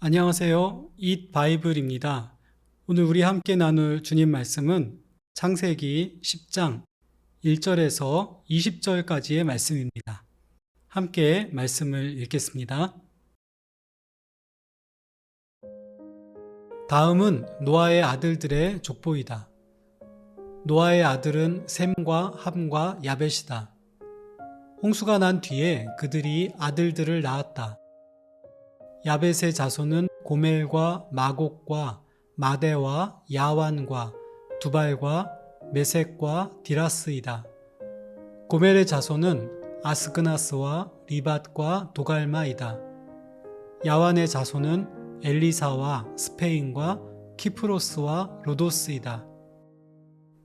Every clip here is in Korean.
안녕하세요. 잇 바이블입니다. 오늘 우리 함께 나눌 주님 말씀은 창세기 10장 1절에서 20절까지의 말씀입니다. 함께 말씀을 읽겠습니다. 다음은 노아의 아들들의 족보이다. 노아의 아들은 셈과 함과 야벳이다. 홍수가 난 뒤에 그들이 아들들을 낳았다. 야벳의 자손은 고멜과 마곡과 마대와 야완과 두발과 메섹과 디라스이다. 고멜의 자손은 아스그나스와 리밧과 도갈마이다. 야완의 자손은 엘리사와 스페인과 키프로스와 로도스이다.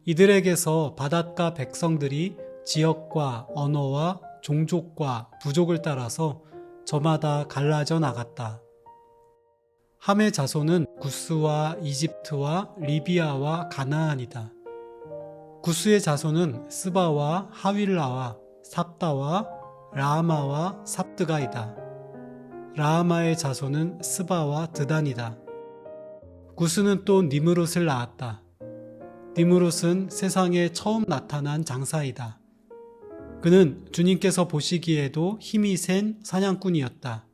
이들에게서 바닷가 백성들이 지역과 언어와 종족과 부족을 따라서 저마다 갈라져 나갔다. 함의 자손은 구스와 이집트와 리비아와 가나안이다. 구스의 자손은 스바와 하윌라와 삽다와 라하마와 삽드가이다. 라하마의 자손은 스바와 드단이다. 구스는 또 니므롯을 낳았다. 니므롯은 세상에 처음 나타난 장사이다. 그는 주님께서 보시기에도 힘이 센 사냥꾼이었다.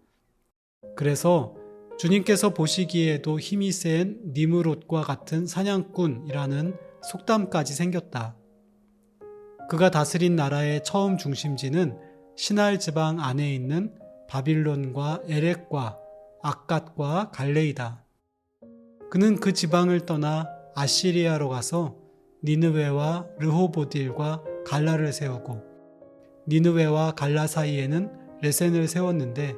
그래서 주님께서 보시기에도 힘이 센 니므롯과 같은 사냥꾼이라는 속담까지 생겼다. 그가 다스린 나라의 처음 중심지는 시날 지방 안에 있는 바빌론과 에렉과 악갓과 갈레이다. 그는 그 지방을 떠나 아시리아로 가서 니느웨와 르호보딜과 갈라를 세우고 니느웨와 갈라 사이에는 레센을 세웠는데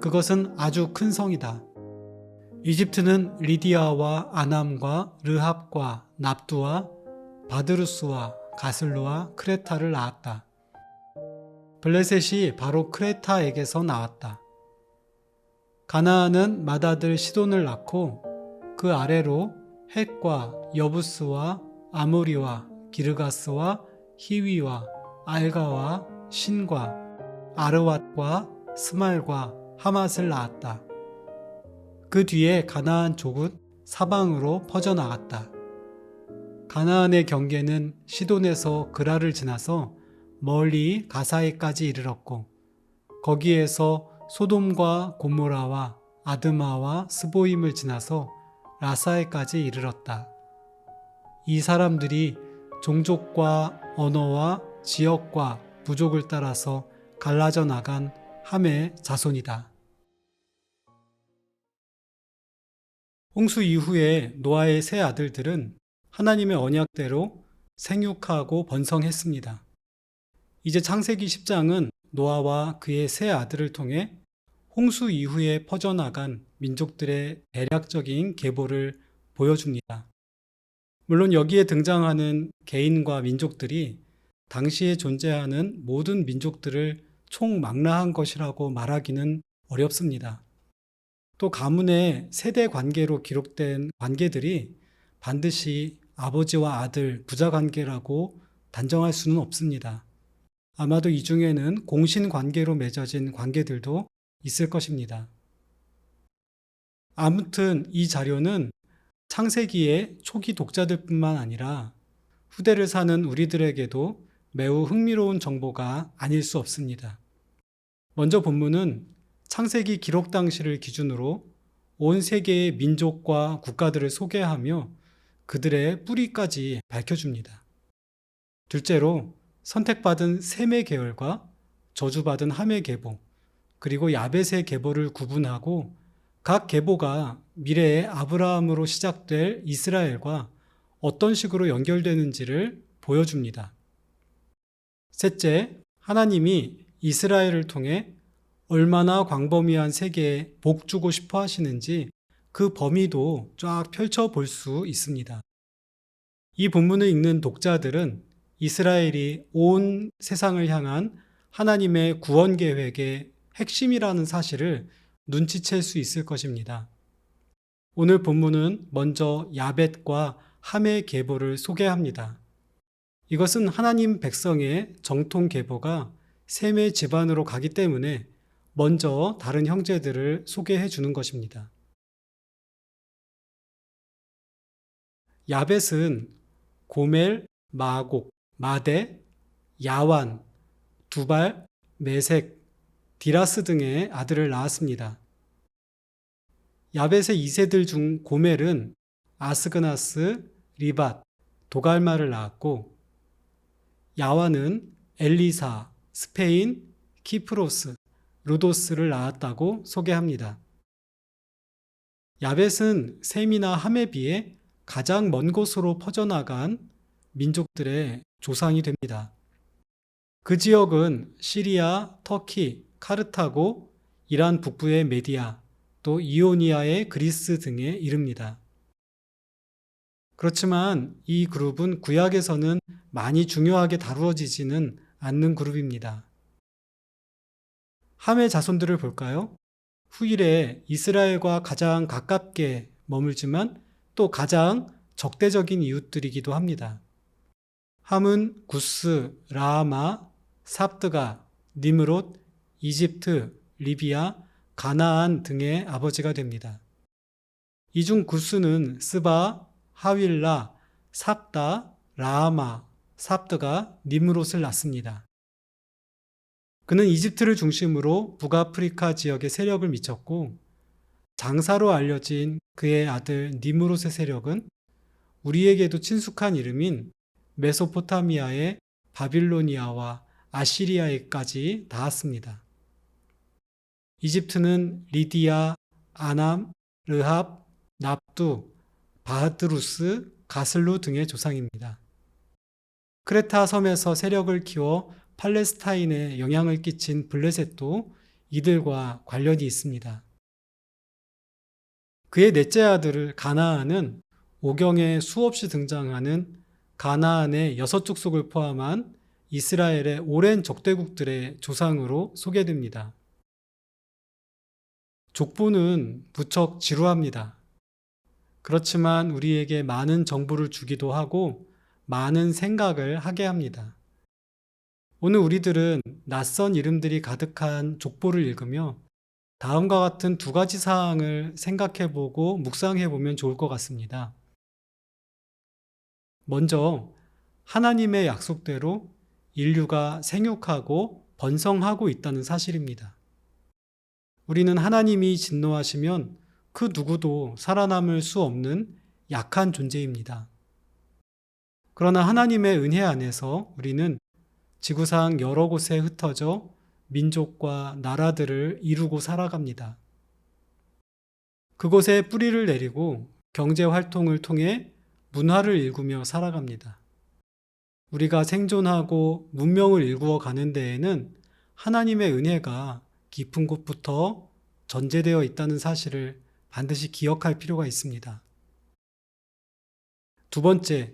그것은 아주 큰 성이다. 이집트는 리디아와 아남과 르합과 납두와 바드루스와 가슬루와 크레타를 낳았다. 블레셋이 바로 크레타에게서 나왔다. 가나안은 맏아들 시돈을 낳고 그 아래로 헷과 여부스와 아모리와 기르가스와 히위와 알가와 신과 아르왓과 스말과 하맛을 낳았다. 그 뒤에 가나안 족은 사방으로 퍼져나갔다. 가나안의 경계는 시돈에서 그라를 지나서 멀리 가사에까지 이르렀고 거기에서 소돔과 고모라와 아드마와 스보임을 지나서 라사에까지 이르렀다. 이 사람들이 종족과 언어와 지역과 부족을 따라서 갈라져 나간 함의 자손이다. 홍수 이후에 노아의 세 아들들은 하나님의 언약대로 생육하고 번성했습니다. 이제 창세기 10장은 노아와 그의 세 아들을 통해 홍수 이후에 퍼져나간 민족들의 대략적인 계보를 보여줍니다. 물론 여기에 등장하는 개인과 민족들이 당시에 존재하는 모든 민족들을 총망라한 것이라고 말하기는 어렵습니다. 또 가문의 세대 관계로 기록된 관계들이 반드시 아버지와 아들 부자 관계라고 단정할 수는 없습니다. 아마도 이 중에는 공신 관계로 맺어진 관계들도 있을 것입니다. 아무튼 이 자료는 창세기의 초기 독자들뿐만 아니라 후대를 사는 우리들에게도 매우 흥미로운 정보가 아닐 수 없습니다. 먼저 본문은 창세기 기록 당시를 기준으로 온 세계의 민족과 국가들을 소개하며 그들의 뿌리까지 밝혀줍니다. 둘째로 선택받은 셈의 계열과 저주받은 함의 계보, 그리고 야벳의 계보를 구분하고 각 계보가 미래의 아브라함으로 시작될 이스라엘과 어떤 식으로 연결되는지를 보여줍니다. 셋째, 하나님이 이스라엘을 통해 얼마나 광범위한 세계에 복 주고 싶어 하시는지 그 범위도 쫙 펼쳐볼 수 있습니다. 이 본문을 읽는 독자들은 이스라엘이 온 세상을 향한 하나님의 구원 계획의 핵심이라는 사실을 눈치챌 수 있을 것입니다. 오늘 본문은 먼저 야벳과 함의 계보를 소개합니다. 이것은 하나님 백성의 정통 계보가 셈의 집안으로 가기 때문에 먼저 다른 형제들을 소개해 주는 것입니다. 야벳은 고멜, 마곡, 마대, 야완, 두발, 메색, 디라스 등의 아들을 낳았습니다. 야벳의 2세들 중 고멜은 아스그나스, 리밧, 도갈마를 낳았고, 야완은 엘리사, 스페인, 키프로스, 루도스를 낳았다고 소개합니다. 야벳은 셈이나 함에 비해 가장 먼 곳으로 퍼져나간 민족들의 조상이 됩니다. 그 지역은 시리아, 터키, 카르타고, 이란 북부의 메디아, 또 이오니아의 그리스 등에 이릅니다. 그렇지만 이 그룹은 구약에서는 많이 중요하게 다루어지지는 않는 그룹입니다. 함의 자손들을 볼까요? 후일에 이스라엘과 가장 가깝게 머물지만 또 가장 적대적인 이웃들이기도 합니다. 함은 구스, 라하마, 삽드가, 니므롯, 이집트, 리비아, 가나안 등의 아버지가 됩니다. 이 중 구스는 스바, 하윌라, 삽다, 라하마, 삽드가, 니므롯을 낳습니다. 그는 이집트를 중심으로 북아프리카 지역에 세력을 미쳤고, 장사로 알려진 그의 아들 니므롯의 세력은 우리에게도 친숙한 이름인 메소포타미아의 바빌로니아와 아시리아에까지 닿았습니다. 이집트는 리디아, 아남, 르합, 납두, 바하드루스, 가슬루 등의 조상입니다. 크레타 섬에서 세력을 키워 팔레스타인에 영향을 끼친 블레셋도 이들과 관련이 있습니다. 그의 넷째 아들 가나안은 오경에 수없이 등장하는 가나안의 6족속을 포함한 이스라엘의 오랜 적대국들의 조상으로 소개됩니다. 족보는 무척 지루합니다. 그렇지만 우리에게 많은 정보를 주기도 하고 많은 생각을 하게 합니다. 오늘 우리들은 낯선 이름들이 가득한 족보를 읽으며 다음과 같은 2가지 사항을 생각해보고 묵상해보면 좋을 것 같습니다. 먼저 하나님의 약속대로 인류가 생육하고 번성하고 있다는 사실입니다. 우리는 하나님이 진노하시면 그 누구도 살아남을 수 없는 약한 존재입니다. 그러나 하나님의 은혜 안에서 우리는 지구상 여러 곳에 흩어져 민족과 나라들을 이루고 살아갑니다. 그곳에 뿌리를 내리고 경제 활동을 통해 문화를 일구며 살아갑니다. 우리가 생존하고 문명을 일구어 가는 데에는 하나님의 은혜가 깊은 곳부터 전제되어 있다는 사실을 반드시 기억할 필요가 있습니다. 2번째,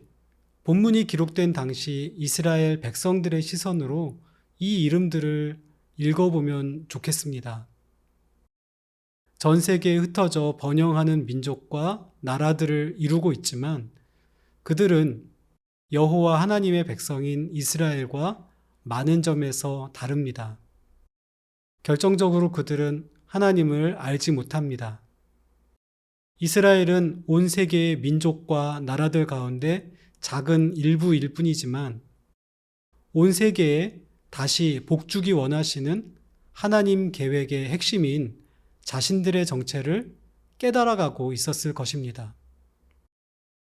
본문이 기록된 당시 이스라엘 백성들의 시선으로 이 이름들을 읽어보면 좋겠습니다. 전 세계에 흩어져 번영하는 민족과 나라들을 이루고 있지만 그들은 여호와 하나님의 백성인 이스라엘과 많은 점에서 다릅니다. 결정적으로 그들은 하나님을 알지 못합니다. 이스라엘은 온 세계의 민족과 나라들 가운데 작은 일부일 뿐이지만 온 세계에 다시 복주기 원하시는 하나님 계획의 핵심인 자신들의 정체를 깨달아가고 있었을 것입니다.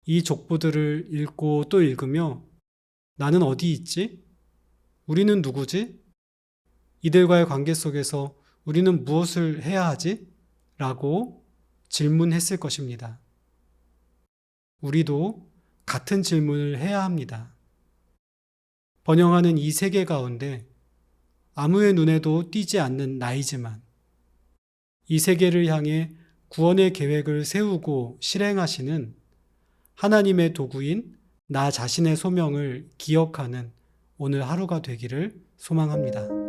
이 족보들을 읽고 또 읽으며 나는 어디 있지? 우리는 누구지? 이들과의 관계 속에서 우리는 무엇을 해야 하지? 라고 질문했을 것입니다. 우리도 같은 질문을 해야 합니다. 번영하는 이 세계 가운데 아무의 눈에도 띄지 않는 나이지만 이 세계를 향해 구원의 계획을 세우고 실행하시는 하나님의 도구인 나 자신의 소명을 기억하는 오늘 하루가 되기를 소망합니다.